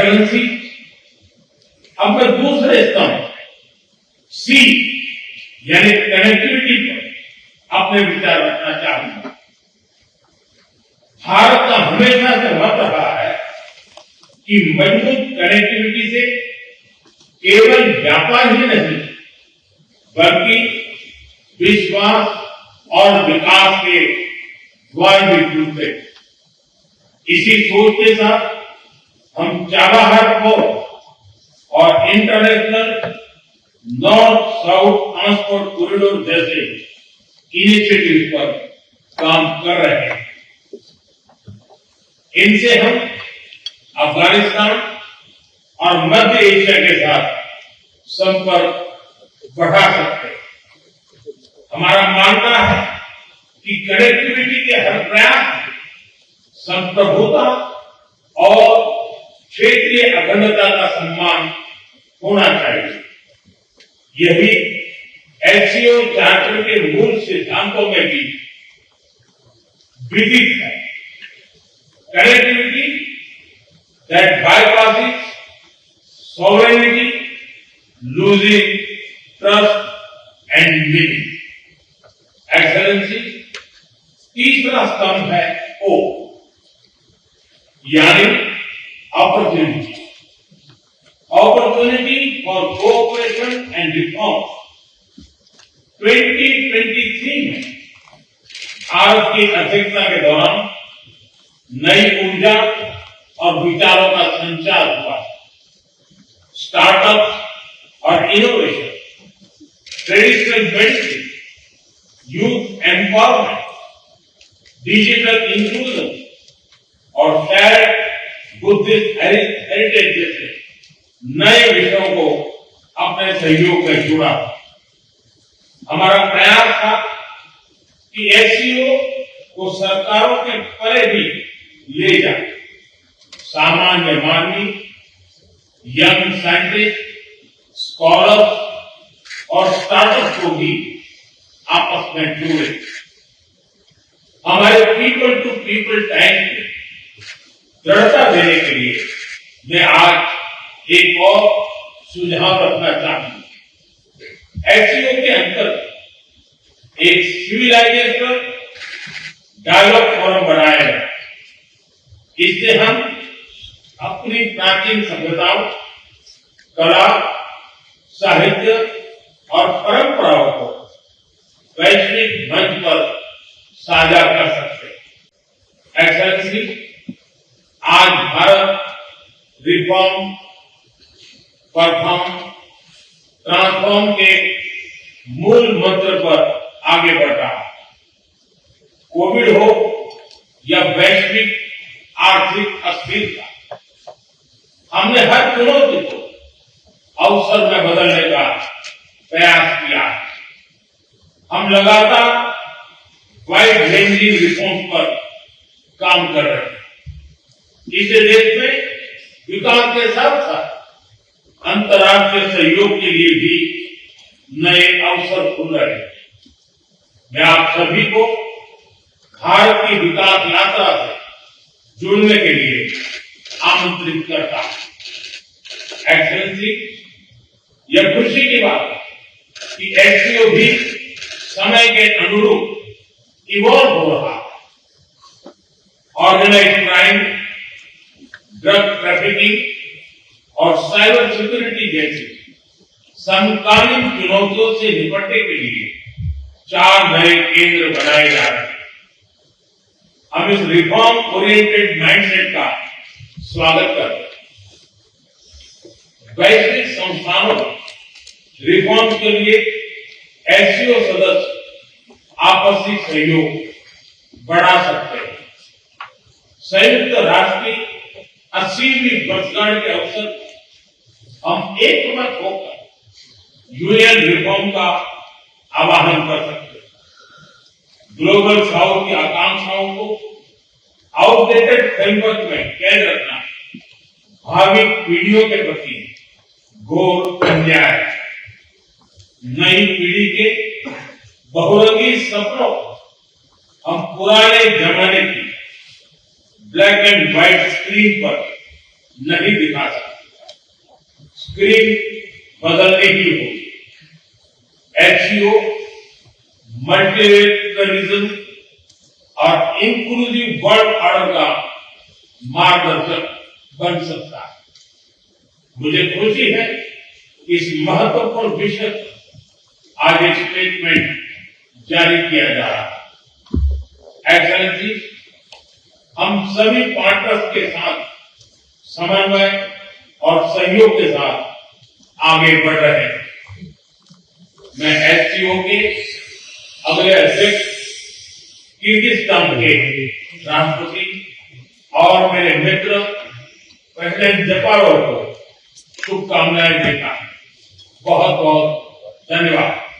Excellency, अब मैं दूसरे स्तंभ सी यानी कनेक्टिविटी पर अपने विचार रखना चाहूंगा। भारत का हमेशा से मत रहा है कि मजबूत कनेक्टिविटी से केवल व्यापार ही नहीं बल्कि विश्वास और विकास के द्वार भी खुलते। इसी सोच के साथ हम चाबहार पोर्ट और international north south transport corridor जैसे इनिशिएटिव पर काम कर रहे हैं। इनसे हम अफगानिस्तान और मध्य एशिया के साथ संपर्क बढ़ा सकते हैं। हमारा मानना है कि कनेक्टिविटी के हर प्रयास में संप्रभुता और क्षेत्रीय अखंडता का सम्मान होना चाहिए। यही एससीओ चार्टर के मूल सिद्धांतों में भी विदित है। Connectivity that bypasses sovereignty, losing trust and meaning. Excellency, तीसरा स्तंभ है ओ यानी opportunity. Opportunity for cooperation and reform. 2023 में भारत की अध्यक्षता के दौरान नई ऊर्जा और विचारों का संचार हुआ। स्टार्टअप और innovation, traditional medicine, youth empowerment, digital inclusion और शेयर्ड बुद्धिस्ट हेरिटेज जैसे नए विषयों को अपने सहयोग में जोड़ा। हमारा प्रयास था कि एससीओ को सरकारों के परे भी ले जाए। सामान्य मानवी, यंग साइंटिस्ट, स्कॉलर्स और स्टार्टअप को भी आपस में जोड़े। हमारे पीपल टू पीपल टैग में दृढ़ता देने के लिए मैं आज एक और सुझाव रखना चाहूंगा। एससीओ के अंतर्गत एक सिविलाइजेशन डायलॉग फोरम बनाया गया। इससे हम अपनी प्राचीन सभ्यताओं, कला, साहित्य और परंपराओं को वैश्विक मंच पर साझा कर सकते हैं। एक्सेलेंसी, आज भारत रिफॉर्म, परफॉर्म, ट्रांसफॉर्म के मूल मंत्र पर आगे बढ़ रहा है। कोविड हो या वैश्विक आर्थिक अस्थिरता, हमने हर चुनौती को अवसर में बदलने का प्रयास किया है। हम लगातार वाइड रेंजिंग रिफॉर्म्स पर काम कर रहे हैं। इससे देश में विकास के साथ साथ अंतर्राष्ट्रीय सहयोग के लिए भी नए अवसर खुल रहे हैं। मैं आप सभी को भारत की विकास यात्रा से जुड़ने के लिए आमंत्रित करता हूं। एक्सेलेंसी, यह खुशी की बात है कि एससीओ भी समय के अनुरूप इवॉल्व हो रहा है। ऑर्गेनाइज्ड क्राइम, ड्रग ट्रैफिकिंग और साइबर सिक्योरिटी जैसी समकालीन चुनौतियों से निपटने के लिए 4 नए केंद्र बनाए जा रहे हैं। हम इस रिफॉर्म ओरिएंटेड माइंडसेट का स्वागत करते हैं। वैश्विक संस्थानों में रिफॉर्म के लिए एससीओ सदस्य आपसी सहयोग बढ़ा सकते हैं। संयुक्त राष्ट्र की 80वीं वर्षगांठ के अवसर हम एकमत होकर यूएन रिफॉर्म का आह्वान कर सकते हैं। ग्लोबल साउथ की आकांक्षाओं को आउटडेटेड फ्रेमवर्क में कैद रखना भावी पीढ़ियों के प्रति घोर अन्याय है। नई पीढ़ी के बहुरंगी सपनों हम पुराने जमाने की ब्लैक एंड व्हाइट स्क्रीन पर नहीं दिखा सकते, स्क्रीन बदलनी ही होगी। एचसीओ मल्टीलेटरलिज्म और इंक्लूसिव वर्ल्ड ऑर्डर का मार्गदर्शक बन सकता है। मुझे खुशी है कि इस महत्वपूर्ण विषय पर आज एक स्टेटमेंट जारी किया जा रहा है। एक्सेलेंसी, हम सभी पार्टनर्स के साथ समन्वय और सहयोग के साथ आगे बढ़ रहे हैं। मैं एचसीओ के अगले अध्यक्ष किर्गिस्तान के राष्ट्रपति और मेरे मित्र प्रेसिडेंट जपारोव को शुभकामनाएं देता हूं। बहुत बहुत धन्यवाद।